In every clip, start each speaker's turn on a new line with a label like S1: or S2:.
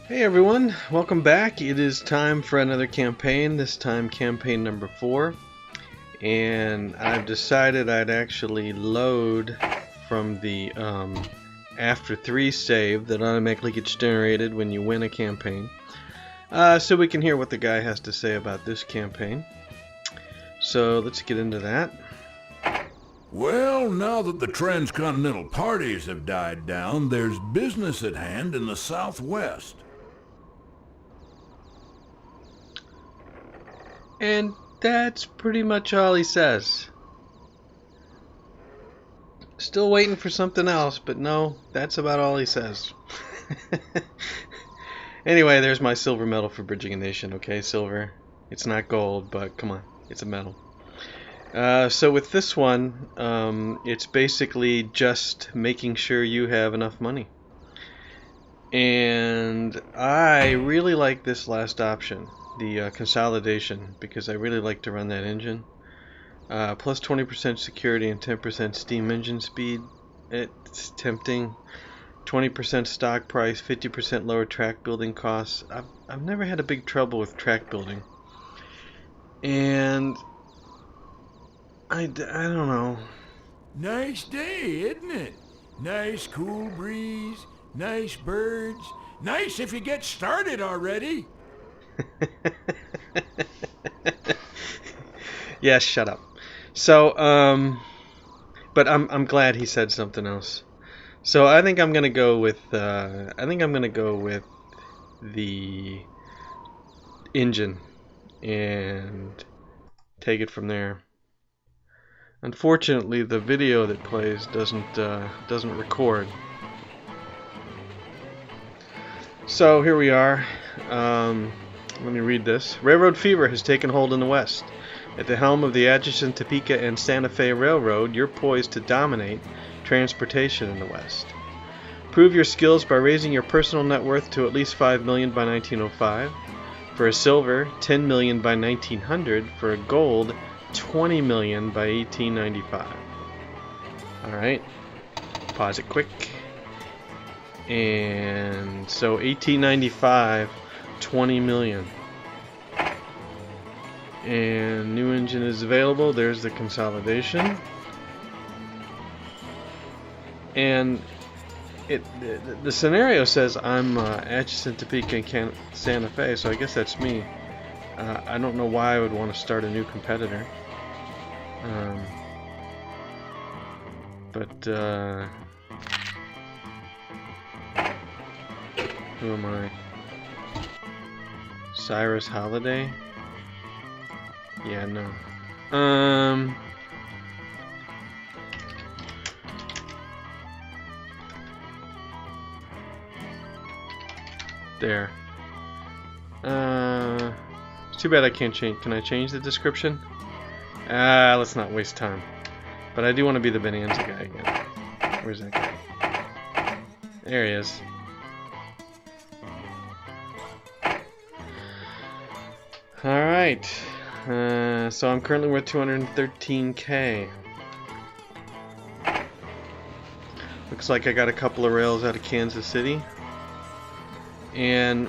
S1: Hey everyone, welcome back. It is time for another campaign, this time campaign number 4. And I've decided I'd actually load from the after 3 save that automatically gets generated when you win a campaign. So we can hear what the guy has to say about this campaign. So let's get into that.
S2: Well, now that the transcontinental parties have died down, there's business at hand in the southwest.
S1: And that's pretty much all he says. Still waiting for something else, but no, that's about all he says. Anyway, there's my silver medal for bridging a nation. Okay, silver. It's not gold, but come on, it's a medal. So with this one, it's basically just making sure you have enough money. And I really like this last option, the consolidation, because I really like to run that engine. Plus 20% security and 10% steam engine speed. It's tempting. 20% stock price, 50% lower track building costs. I've never had a big trouble with track building. And I don't know.
S2: Nice day, isn't it? Nice cool breeze, nice birds. Nice if you get started already.
S1: Yeah, shut up. So, but I'm glad he said something else. So I think I'm gonna go with the engine and take it from there. Unfortunately, the video that plays doesn't record. So here we are. Let me read this. Railroad fever has taken hold in the West. At the helm of the Atchison, Topeka, and Santa Fe Railroad, you're poised to dominate transportation in the West. Prove your skills by raising your personal net worth to at least $5 million by 1905. For a silver, $10 million by 1900. For a gold, $20 million by 1895. Alright. Pause it quick. And so 1895, 20 million. And new engine is available. There's the consolidation. And the scenario says I'm Atchison, Topeka, and Santa Fe, so I guess that's me. I don't know why I would want to start a new competitor. Who am I? Cyrus Holiday? Yeah, no. There. It's too bad I can't change. Can I change the description? Let's not waste time. But I do want to be the Bonanza guy again. Where's that guy? There he is. Alright. So I'm currently worth 213k. Looks like I got a couple of rails out of Kansas City. And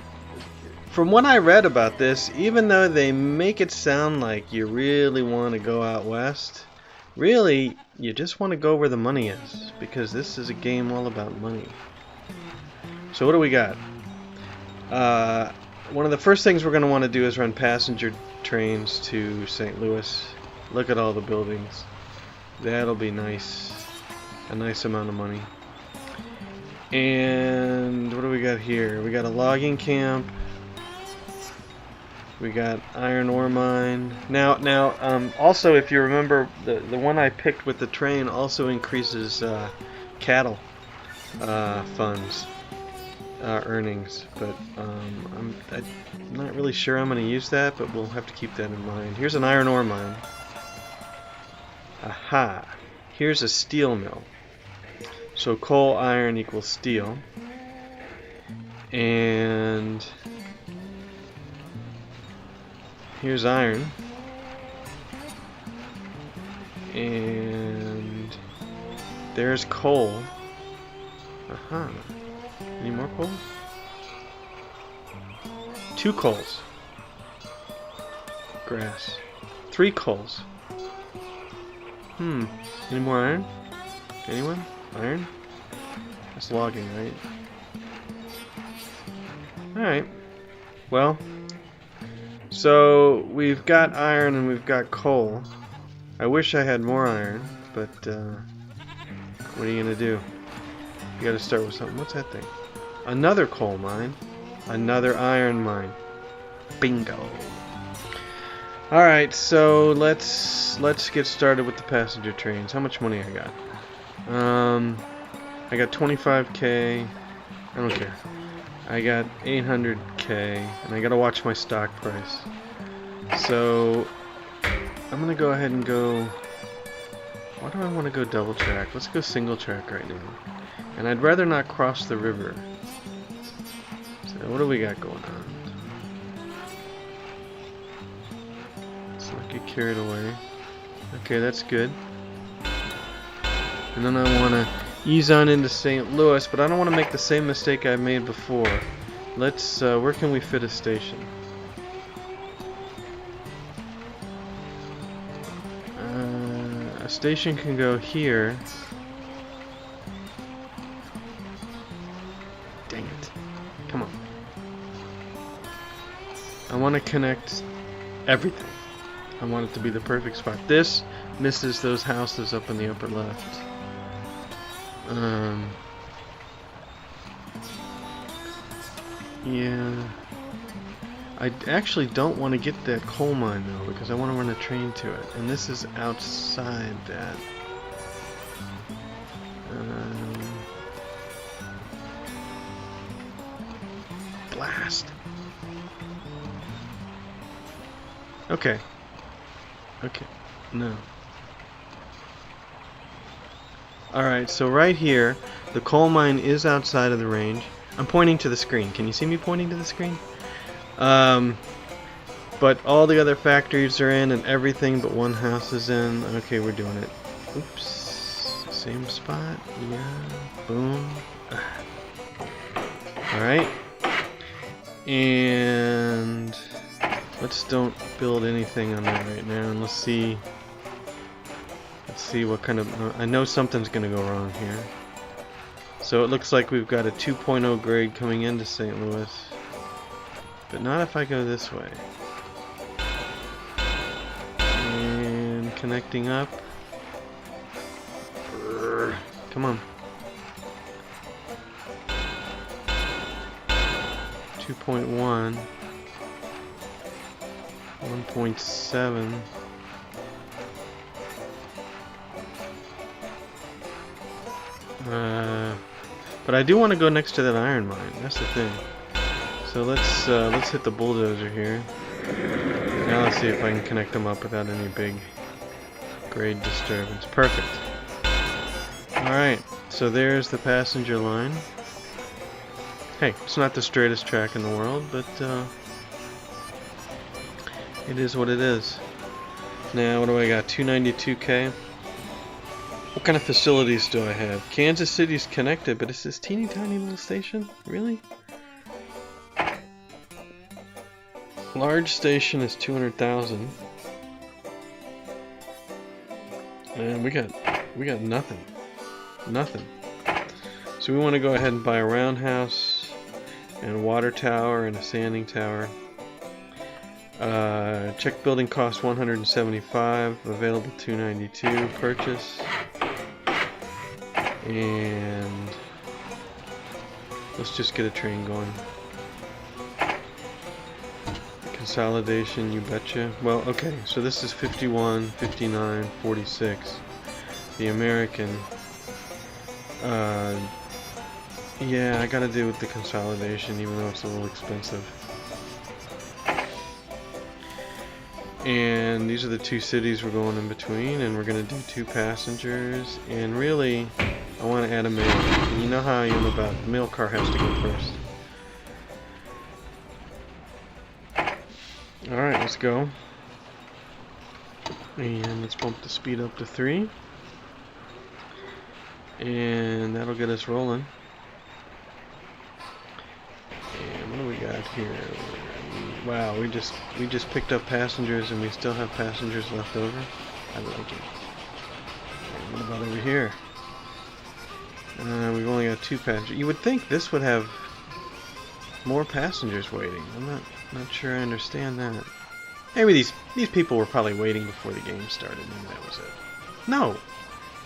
S1: from what I read about this, even though they make it sound like you really want to go out west, really you just want to go where the money is, because this is a game all about money. So what do we got? One of the first things we're going to want to do is run passenger trains to St. Louis. Look at all the buildings. That'll be nice. A nice amount of money. And what do we got here? We got a logging camp. We got iron ore mine. Now, also, if you remember, the one I picked with the train also increases cattle funds. Earnings, but I'm not really sure I'm going to use that, but we'll have to keep that in mind. Here's an iron ore mine. Aha! Here's a steel mill. So coal, iron equals steel. And here's iron. And there's coal. Aha! Any more coal? 2 coals. Grass. 3 coals. Any more iron? Anyone? Iron? That's logging, right? Alright. Well, so we've got iron and we've got coal. I wish I had more iron, but what are you gonna do? You gotta start with something. What's that thing? Another coal mine. Another iron mine. Bingo. Alright, so let's get started with the passenger trains. How much money I got? I got 25k. I don't care. I got 800k, and I gotta watch my stock price. So I'm gonna go ahead and go. Why do I want to go double track? Let's go single track right now. And I'd rather not cross the river. So what do we got going on? Let's not get carried away. Okay, that's good. And then I want to ease on into St. Louis, but I don't want to make the same mistake I made before. Let's, where can we fit a station? A station can go here. Dang it. Come on. I want to connect everything. I want it to be the perfect spot. This misses those houses up in the upper left. Yeah. I actually don't want to get that coal mine though, because I want to run a train to it. And this is outside that. Blast. Okay. Okay. No. Alright, so right here, the coal mine is outside of the range. I'm pointing to the screen. Can you see me pointing to the screen? But all the other factories are in and everything but one house is in. Okay, we're doing it. Oops. Same spot. Yeah. Boom. Alright. And let's don't build anything on that right now. And let's see what kind of... I know something's going to go wrong here. So it looks like we've got a 2.0 grade coming into St. Louis. But not if I go this way. And connecting up. Come on. 2.1. 1.7. But I do want to go next to that iron mine. That's the thing. So let's hit the bulldozer here. Now let's see if I can connect them up without any big grade disturbance. Perfect. Alright, so there's the passenger line. Hey, it's not the straightest track in the world, but it is what it is. Now, what do I got? 292k. What kind of facilities do I have? Kansas City's connected, but it's this teeny tiny little station? Really? Large station is 200,000. And we got nothing. Nothing. So we want to go ahead and buy a roundhouse and a water tower and a sanding tower. Check building cost 175, available 292, purchase. And let's just get a train going. Consolidation, you betcha. Well, okay, so this is 51, 59, 46. The American. Yeah, I gotta do with the consolidation, even though it's a little expensive. And these are the two cities we're going in between, and we're gonna do 2 passengers. And really, I want to add a mail. And you know how I am about the mail car has to go first. Alright, let's go. And let's bump the speed up to 3. And that'll get us rolling. And what do we got here? Wow, we just picked up passengers and we still have passengers left over. I like it. Right, what about over here? We've only got 2 passengers. You would think this would have more passengers waiting. I'm not sure I understand that. Maybe these people were probably waiting before the game started. Maybe that was it. No,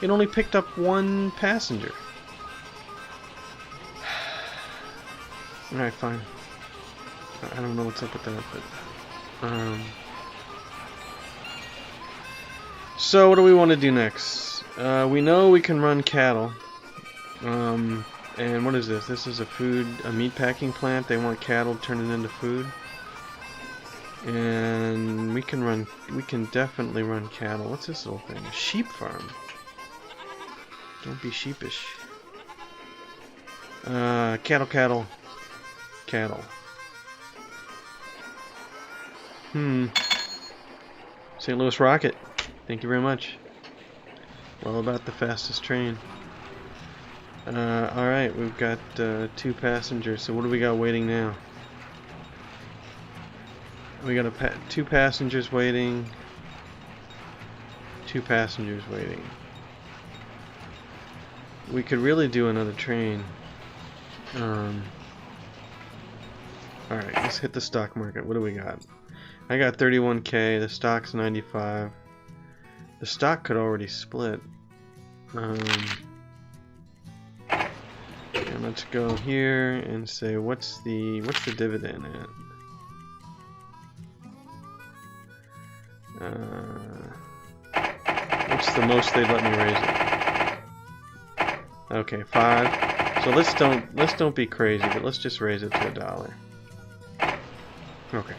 S1: it only picked up 1 passenger. All right, fine. I don't know what's up with that, but so what do we want to do next? We know we can run cattle. And what is this? This is a meat packing plant. They want cattle turning into food. And we can definitely run cattle. What's this little thing? A sheep farm. Don't be sheepish. Cattle. St. Louis Rocket. Thank you very much. Well, about the fastest train. Alright, we've got 2 passengers, so what do we got waiting now? We got 2 passengers waiting. 2 passengers waiting. We could really do another train. Alright, let's hit the stock market. What do we got? I got 31k, the stock's 95. The stock could already split. And let's go here and say what's the dividend at? What's the most they'd let me raise it? Okay, 5. So let's don't be crazy, but let's just raise it to $1. Okay.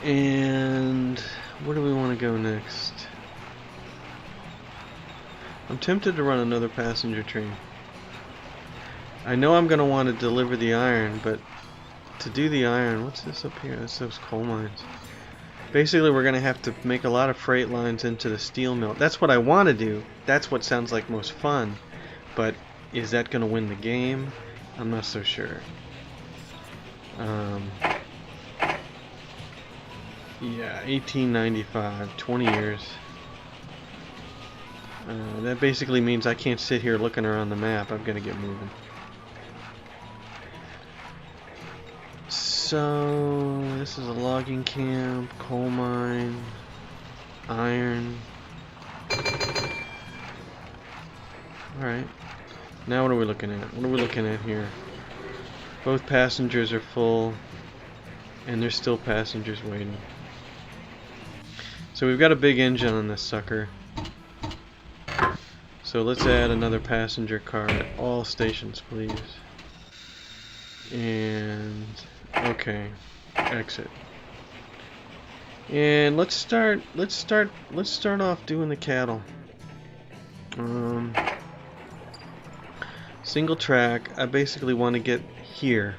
S1: And where do we want to go next? I'm tempted to run another passenger train. I know I'm going to want to deliver the iron, but to do the iron, what's this up here? That's those coal mines. Basically, we're going to have to make a lot of freight lines into the steel mill. That's what I want to do. That's what sounds like most fun. But is that going to win the game? I'm not so sure. Yeah, 1895, 20 years. That basically means I can't sit here looking around the map. I've got to get moving. So, this is a logging camp, coal mine, iron. Alright. Now what are we looking at? What are we looking at here? Both passengers are full, and there's still passengers waiting. So we've got a big engine on this sucker. So let's add another passenger car at all stations, please. And okay, exit. And let's start off doing the cattle. Single track. I basically want to get here.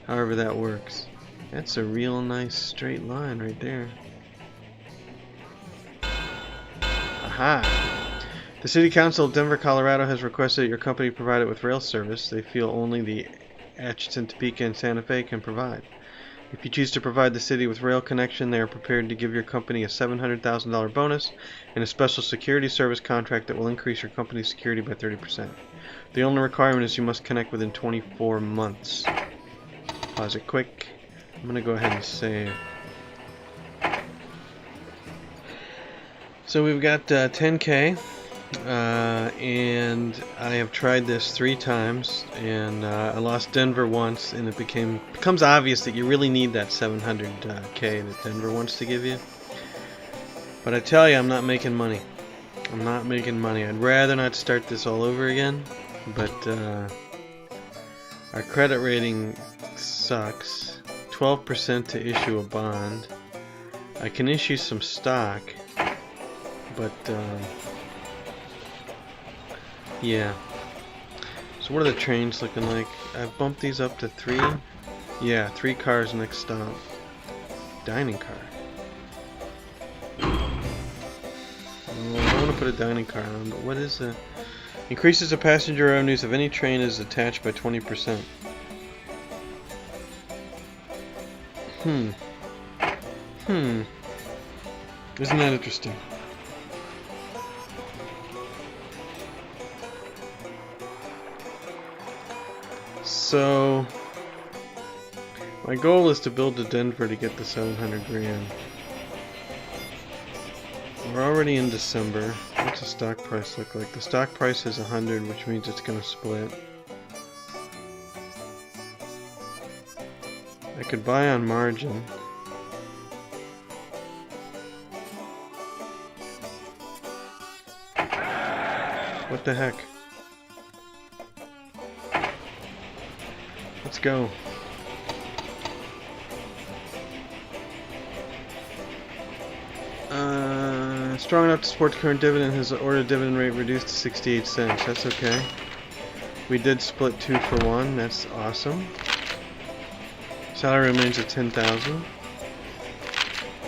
S1: However that works. That's a real nice straight line right there. Aha! The City Council of Denver, Colorado has requested that your company provide it with rail service they feel only the Atchison, Topeka, and Santa Fe can provide. If you choose to provide the city with rail connection, they are prepared to give your company a $700,000 bonus and a special security service contract that will increase your company's security by 30%. The only requirement is you must connect within 24 months. Pause it quick. I'm going to go ahead and save. So we've got 10K. And I have tried this 3 times, and I lost Denver once, and it becomes obvious that you really need that 700K that Denver wants to give you. But I tell you, I'm not making money. I'm not making money. I'd rather not start this all over again, but our credit rating sucks. 12% to issue a bond. I can issue some stock, but yeah. So what are the trains looking like? I've bumped these up to 3. Yeah, 3 cars next stop. Dining car. Oh, I don't want to put a dining car on, but what is the... Increases the passenger revenues of any train is attached by 20%. Hmm. Hmm. Isn't that interesting? So, my goal is to build to Denver to get the 700 grand. We're already in December. What's the stock price look like? The stock price is 100, which means it's going to split. I could buy on margin. What the heck? Let's go. Strong enough to support the current dividend has ordered dividend rate reduced to 68 cents. That's okay. We did split 2 for 1. That's awesome. Salary remains at 10,000.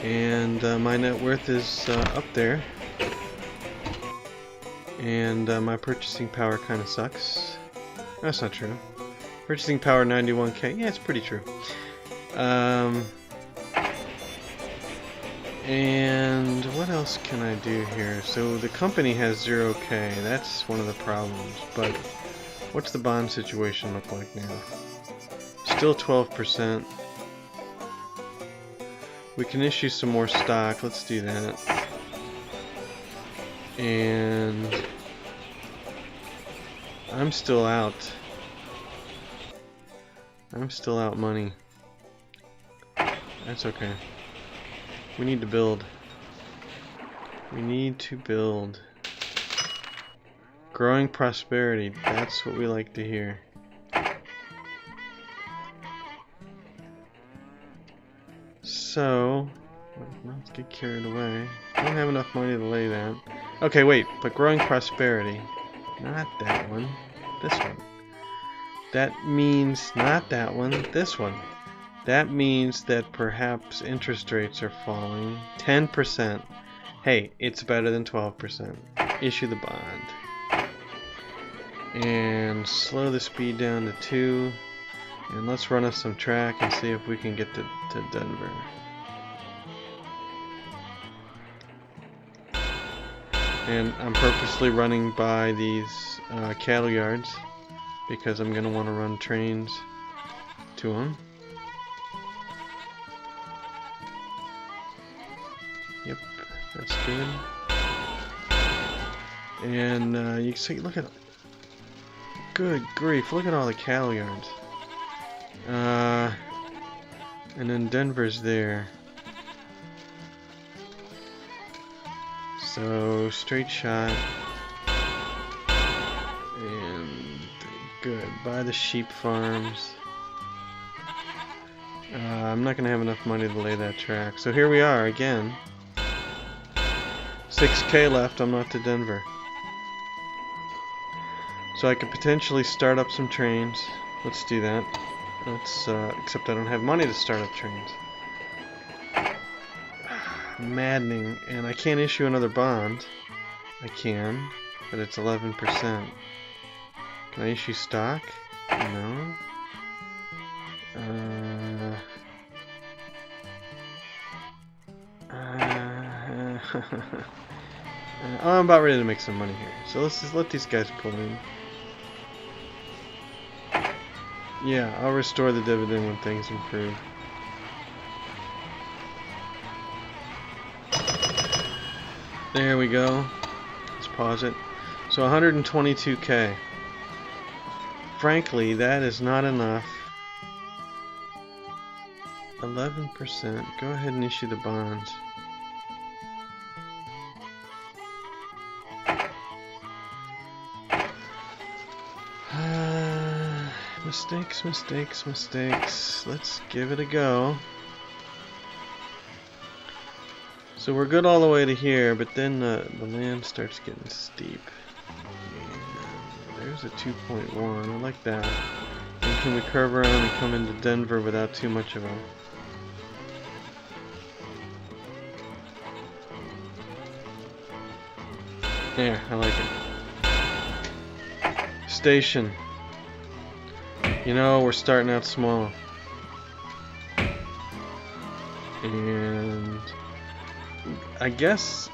S1: And my net worth is up there. And my purchasing power kind of sucks. That's not true. Purchasing power 91k. Yeah, it's pretty true. And what else can I do here? So the company has 0k. That's one of the problems. But what's the bond situation look like now? Still 12%. We can issue some more stock. Let's do that. And I'm still out. I'm still out money. That's okay. We need to build. We need to build. Growing prosperity. That's what we like to hear. So, let's get carried away. I don't have enough money to lay that. Okay, wait, but growing prosperity. Not that one. This one. That means not that one. This one. That means that perhaps interest rates are falling. 10%. Hey, it's better than 12%. Issue the bond. And slow the speed down to 2. And let's run us some track and see if we can get to Denver. And I'm purposely running by these cattle yards because I'm going to want to run trains to them. Yep, that's good. And you see, look at, good grief, look at all the cattle yards. And then Denver's there. So straight shot. And good. Buy the sheep farms. I'm not gonna have enough money to lay that track. So here we are again. 6k left. I'm not to Denver. So I could potentially start up some trains. Let's do that. Let's except I don't have money to start up trains. Maddening, and I can't issue another bond. I can, but it's 11%. Can I issue stock? No. I'm about ready to make some money here. So let's just let these guys pull in. Yeah, I'll restore the dividend when things improve. There we go. Let's pause it. So 122k. Frankly, that is not enough. 11%. Go ahead and issue the bonds. Mistakes, mistakes, mistakes. Let's give it a go. So we're good all the way to here, but then the land starts getting steep. And there's a 2.1. I like that. And can we curve around and come into Denver without too much of a... Yeah, I like it. Station. You know, we're starting out small. And I guess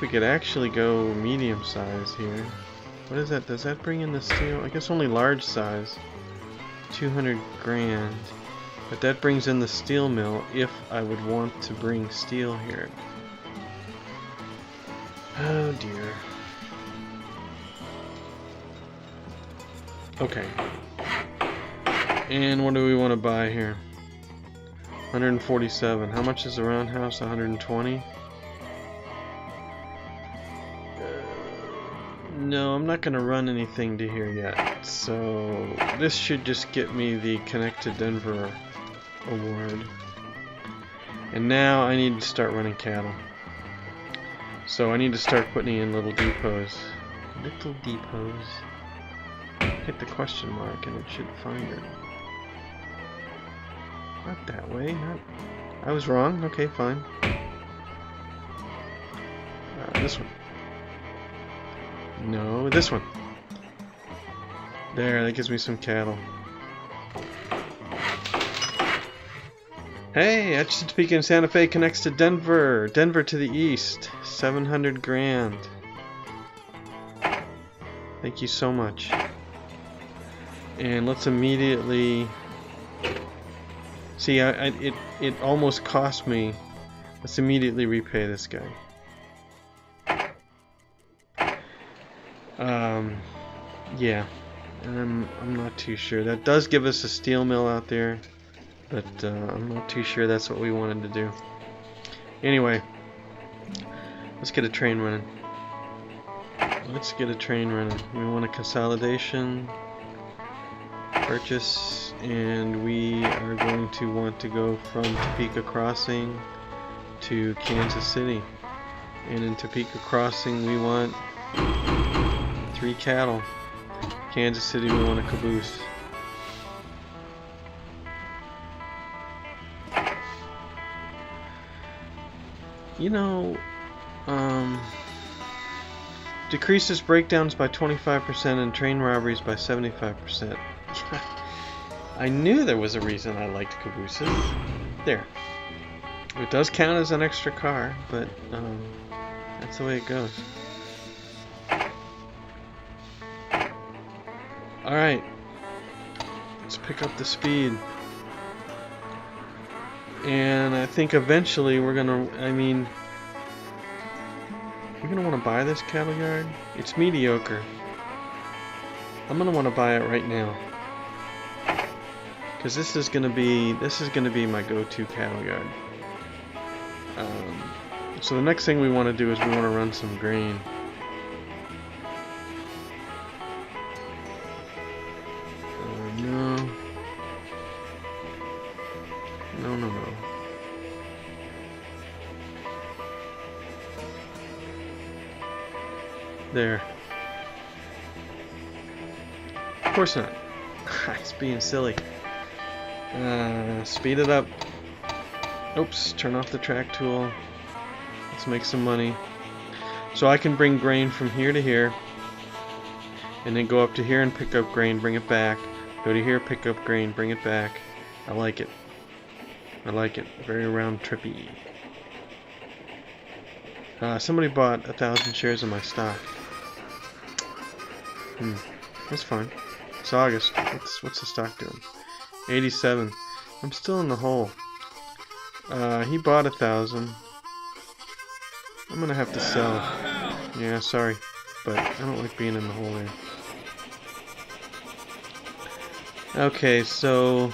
S1: we could actually go medium size here. What is that? Does that bring in the steel? I guess only large size. 200 grand. But that brings in the steel mill if I would want to bring steel here. Oh dear. Okay. And what do we want to buy here? 147. How much is the roundhouse? 120? No, I'm not going to run anything to here yet. So this should just get me the Connect to Denver award. And now I need to start running cattle. So I need to start putting in little depots. Little depots. Hit the question mark and it should find it. Not that way. I was wrong. Okay, fine. This one. No, this one. There, that gives me some cattle. Hey, Atchison, Topeka, and Santa Fe connects to Denver. Denver to the east. 700 grand. Thank you so much. And let's immediately... See, it almost cost me. Let's immediately repay this guy. Yeah, and I'm not too sure. That does give us a steel mill out there, but I'm not too sure that's what we wanted to do. Anyway, let's get a train running. Let's get a train running. We want a consolidation, purchase, and we are going to want to go from Topeka Crossing to Kansas City. And in Topeka Crossing we want 3 cattle. Kansas City we want a caboose. You know, decreases breakdowns by 25% and train robberies by 75%. I knew there was a reason I liked cabooses. There. It does count as an extra car, but that's the way it goes. Alright, let's pick up the speed. And I think eventually we're gonna, we're gonna want to buy this cattle yard. It's mediocre. I'm gonna want to buy it right now. Because this is gonna be my go-to cattle yard. So the next thing we want to do is we want to run some grain. No. There. Of course not. It's being silly. Speed it up. Oops, turn off the track tool. Let's make some money. So I can bring grain from here to here, and then go up to here and pick up grain, bring it back. Go to here, pick up grain, bring it back. I like it. I like it. Very round trippy. Somebody bought 1,000 shares of my stock. That's fine. It's August. What's the stock doing? 87. I'm still in the hole. He bought 1,000. I'm gonna have to sell. Yeah, sorry, but I don't like being in the hole there. Okay, so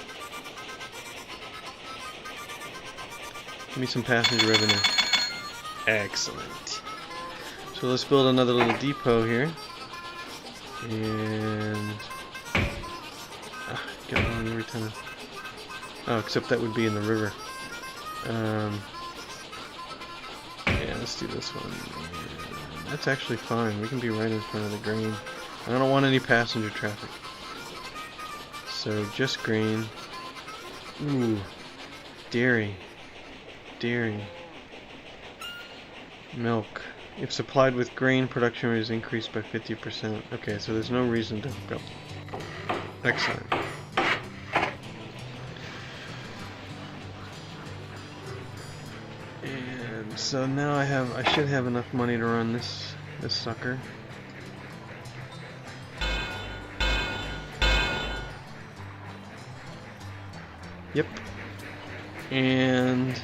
S1: give me some passenger revenue. Excellent. So let's build another little depot here. And get on every time. Oh, except that would be in the river. Yeah, let's do this one. Yeah, that's actually fine. We can be right in front of the grain. I don't want any passenger traffic. So just grain. Ooh, dairy. Milk. If supplied with grain, production is increased by 50%. Okay, so there's no reason to go. Excellent. So now I should have enough money to run this sucker. Yep. And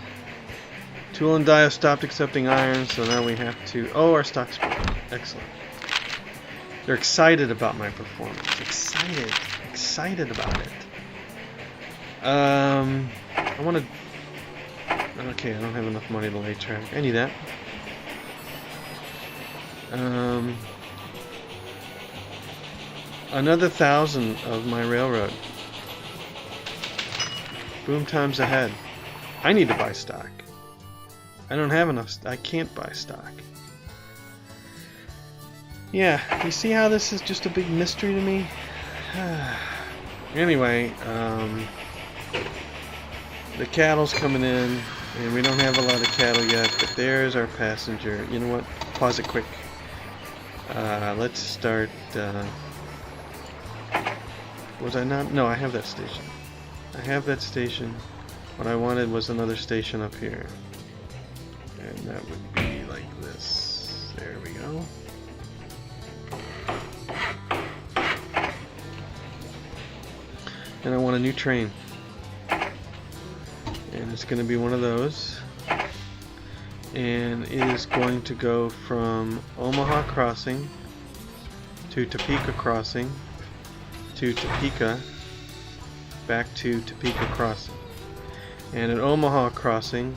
S1: Tool and Die have stopped accepting iron, so now we have to... Oh, our stock's broken. Excellent. They're excited about my performance. Excited about it. I want to... Okay, I don't have enough money to lay track. I need that. Another 1,000 of my railroad. Boom times ahead. I need to buy stock. I don't have enough. I can't buy stock. Yeah, you see how this is just a big mystery to me? Anyway, the cattle's coming in, and we don't have a lot of cattle yet, but there's our passenger. You know what? Pause it quick. Let's start, was I not? No, I have that station. I have that station. What I wanted was another station up here. And that would be like this. There we go. And I want a new train. And it's going to be one of those. And it is going to go from Omaha Crossing to Topeka Crossing to Topeka back to Topeka Crossing. And at Omaha Crossing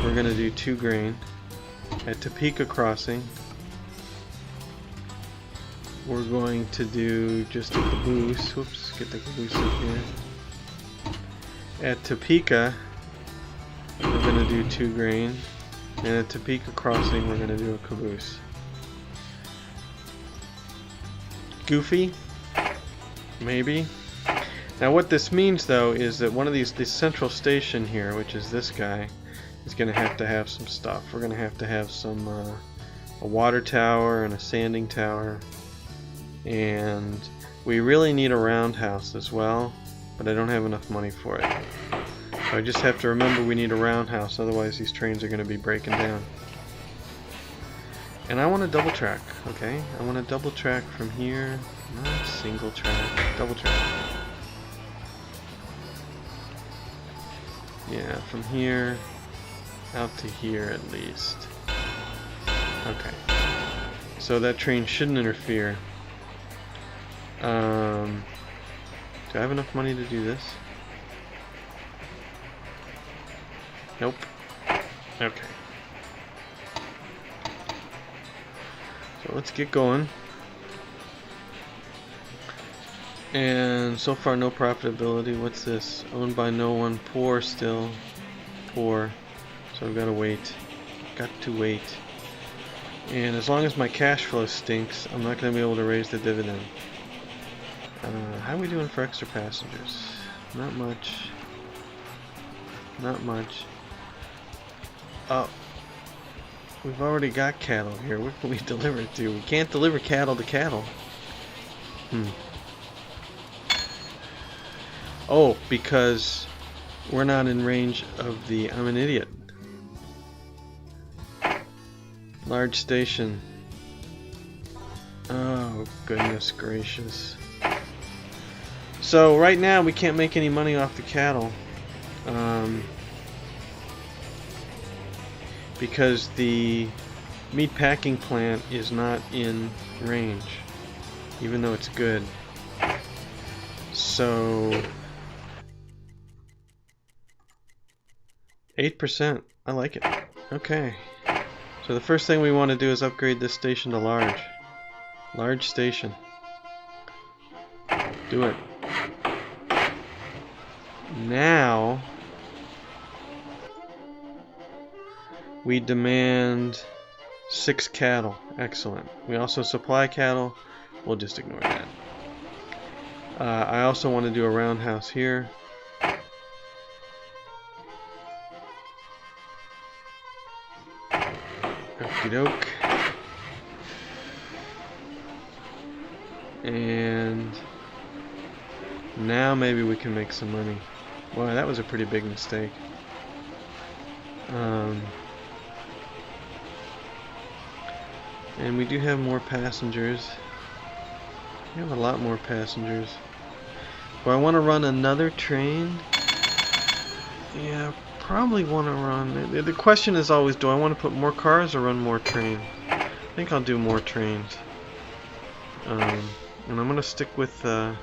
S1: we're going to do 2 grain. At Topeka Crossing we're going to do just a caboose. Whoops, get the caboose up here. At Topeka we're going to do 2 grain. And at Topeka Crossing we're going to do a caboose. Goofy? Maybe. Now what this means though is that one of this central station here, which is this guy, is going to have some stuff. We're going to have some a water tower and a sanding tower, and we really need a roundhouse as well, but I don't have enough money for it. So I just have to remember we need a roundhouse, otherwise these trains are going to be breaking down. And I want to double track, okay? I want to double track from here, not single track, double track. Yeah, from here out to here at least. Okay. So that train shouldn't interfere. Do I have enough money to do this? Nope. Okay. So let's get going. And so far no profitability. What's this? Owned by no one. Poor still. Poor. So I've got to wait. Got to wait. And as long as my cash flow stinks, I'm not going to be able to raise the dividend. How are we doing for extra passengers? Not much. Not much. Oh. We've already got cattle here. Where can we deliver it to? We can't deliver cattle to cattle. Oh, because we're not in range of the... I'm an idiot. Large station. Oh, goodness gracious. So, right now we can't make any money off the cattle. Because the meat packing plant is not in range, even though it's good. So 8%. I like it. Okay. So the first thing we want to do is upgrade this station to large. Large station. Do it. Now we demand 6 cattle. Excellent. We also supply cattle. We'll just ignore that. I also want to do a roundhouse here. Okie doke. And now maybe we can make some money. Wow, that was a pretty big mistake. And we do have more passengers. We have a lot more passengers. Do I want to run another train? Yeah, probably want to run. The question is always, do I want to put more cars or run more trains? I think I'll do more trains. And I'm gonna stick with my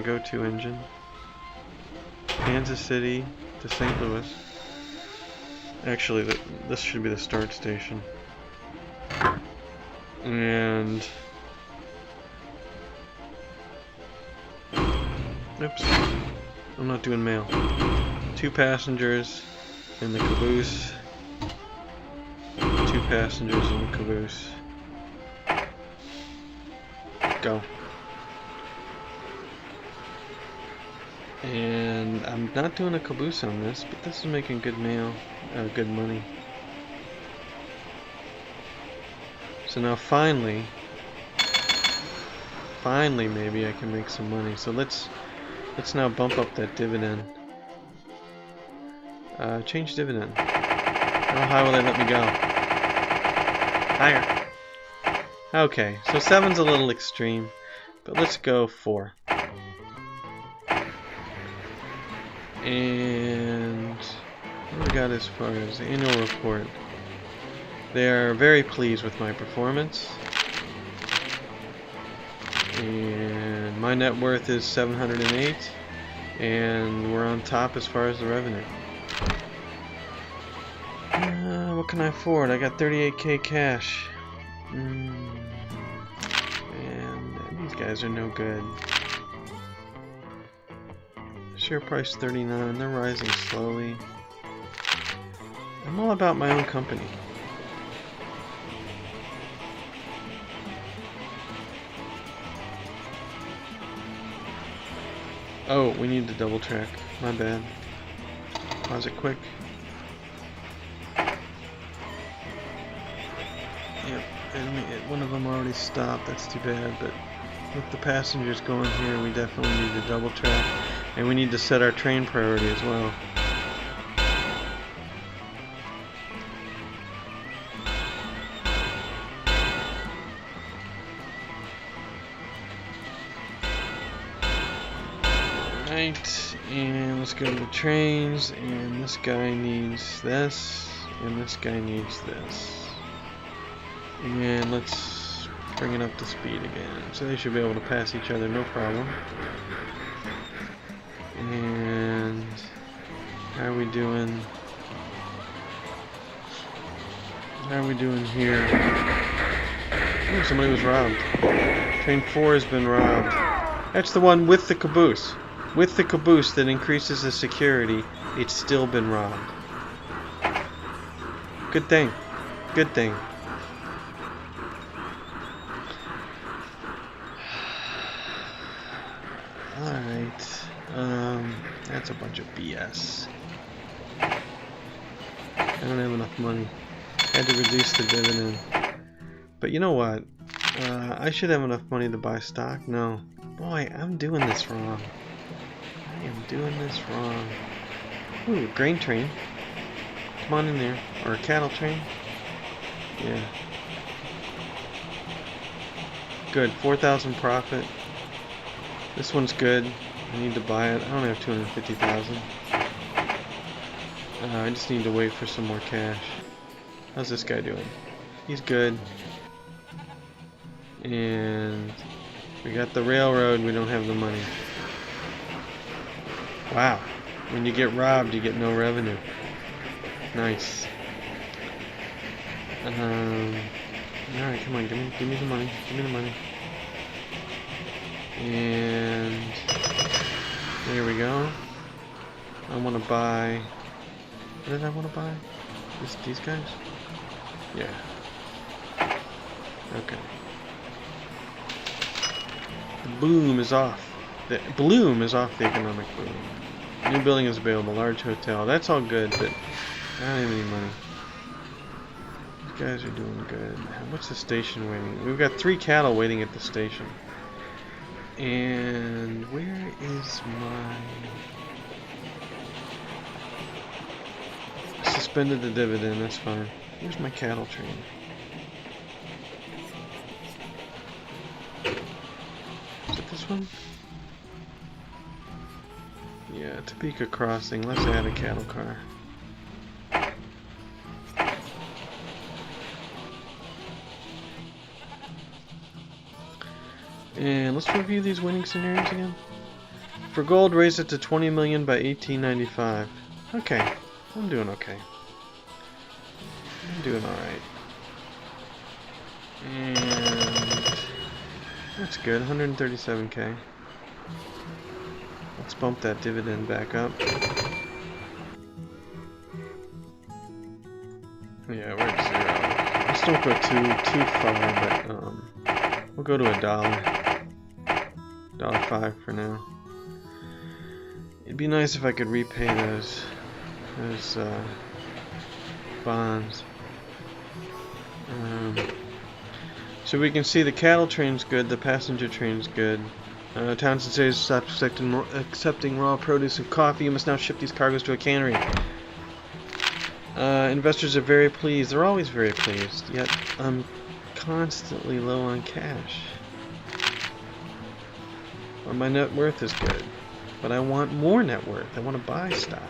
S1: go-to engine. Kansas City to St. Louis. Actually, this should be the start station. And oops, I'm not doing mail. 2 passengers in the caboose. 2 passengers in the caboose. Go. And I'm not doing a caboose on this, but this is making good mail, good money. So now finally maybe I can make some money. So let's now bump up that dividend. Change dividend. How high will they let me go? Higher. Okay, so 7's a little extreme, but let's go 4. And what do we got as far as the annual report? They are very pleased with my performance. And my net worth is 708, and we're on top as far as the revenue. What can I afford? I got 38k cash. And these guys are no good. Share price 39, they're rising slowly. I'm all about my own company. Oh, we need to double track. My bad. Pause it quick. Yep, and one of them already stopped. That's too bad, but with the passengers going here, we definitely need to double track. And we need to set our train priority as well. Alright, and let's go to the trains, and this guy needs this, and this guy needs this. And let's bring it up to speed again. So they should be able to pass each other, no problem. And how are we doing? How are we doing here? Ooh, somebody was robbed. Train 4 has been robbed. That's the one with the caboose. With the caboose that increases the security, it's still been robbed. Good thing. Good thing. Alright. That's a bunch of BS. I don't have enough money. I had to reduce the dividend. But you know what? I should have enough money to buy stock. No. Boy, I'm doing this wrong. I am doing this wrong. Ooh, grain train. Come on in there. Or a cattle train. Yeah. Good. 4,000 profit. This one's good. I need to buy it. I don't have 250,000. I just need to wait for some more cash. How's this guy doing? He's good. And we got the railroad. We don't have the money. Wow. When you get robbed, you get no revenue. Nice. Alright, come on. Give me the money. Give me the money. And there we go. I want to buy. What did I want to buy? These guys? Yeah. Okay. The boom is off. The bloom is off the economic boom. New building is available. Large hotel. That's all good, but I don't have any money. These guys are doing good. What's the station waiting? We've got 3 cattle waiting at the station. And where is my... Suspended the dividend, that's fine. Here's my cattle train. Is it this one? Yeah, Topeka Crossing. Let's add a cattle car. And let's review these winning scenarios again. For gold, raise it to 20 million by 1895. Okay, I'm doing okay. I'm doing alright. And that's good, 137k. Let's bump that dividend back up. Yeah, we're at 0. Let's don't go too far, but we'll go to $1. $1.05 for now. It'd be nice if I could repay those bonds. So we can see the cattle train's good, the passenger train's good. Towns and cities stop accepting raw produce and coffee. You must now ship these cargoes to a cannery. Investors are very pleased. They're always very pleased. Yet I'm constantly low on cash. Well, my net worth is good, but I want more net worth. I want to buy stock.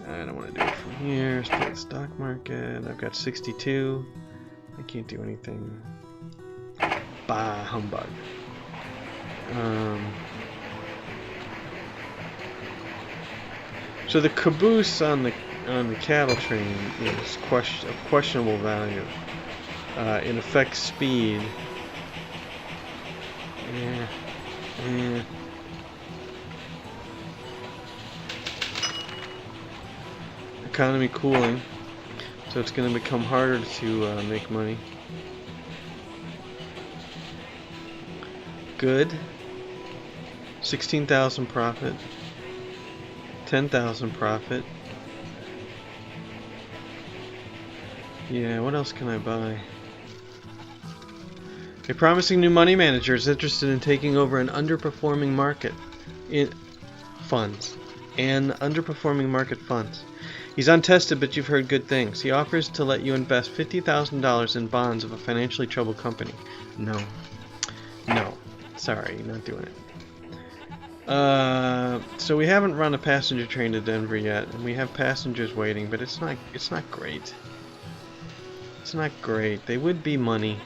S1: I don't want to do it from here. Stay the stock market. I've got 62. I can't do anything. Bah, humbug. So the caboose on the cattle train is of questionable value. It affects speed. Yeah. Economy cooling, so it's going to become harder to make money. Good. 16,000 profit. 10,000 profit. Yeah, what else can I buy? A promising new money manager is interested in taking over an underperforming market in funds. He's untested, but you've heard good things. He offers to let you invest $50,000 in bonds of a financially troubled company. No. Sorry, not doing it. So we haven't run a passenger train to Denver yet, and we have passengers waiting, but it's not great. It's not great. They would be money.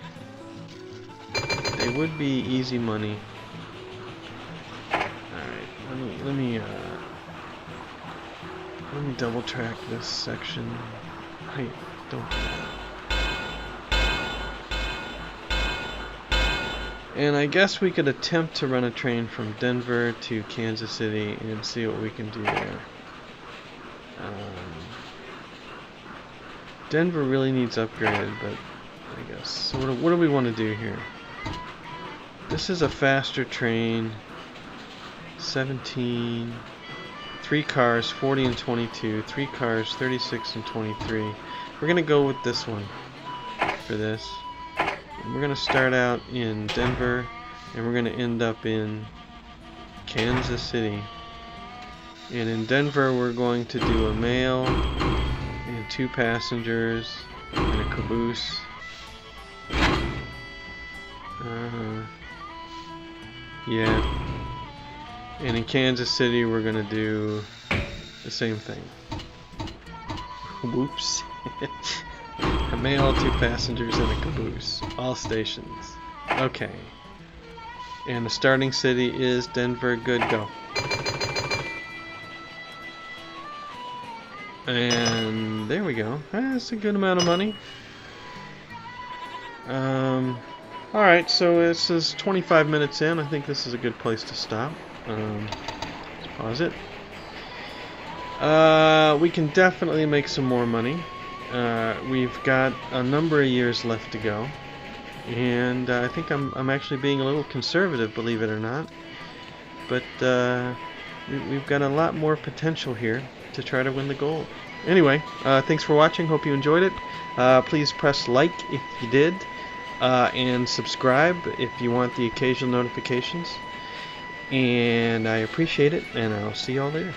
S1: They would be easy money. Alright, let me double track this section. Hey, don't do that. And I guess we could attempt to run a train from Denver to Kansas City and see what we can do there. Denver really needs upgraded, but I guess. So what do we want to do here? This is a faster train. 17. 3 cars, 40 and 22. 3 cars, 36 and 23. We're going to go with this one for this. And we're going to start out in Denver, and we're going to end up in Kansas City. And in Denver, we're going to do a mail and 2 passengers and a caboose. Yeah. And in Kansas City, we're going to do the same thing. Whoops. A mail, 2 passengers, and a caboose. All stations. Okay. And the starting city is Denver. Good, go. And there we go. That's a good amount of money. Alright, so this is 25 minutes in. I think this is a good place to stop. Let's pause it. We can definitely make some more money. We've got a number of years left to go, and I think I'm actually being a little conservative, believe it or not. But we've got a lot more potential here to try to win the gold. Anyway, thanks for watching. Hope you enjoyed it. Please press like if you did, and subscribe if you want the occasional notifications. And I appreciate it, and I'll see y'all later.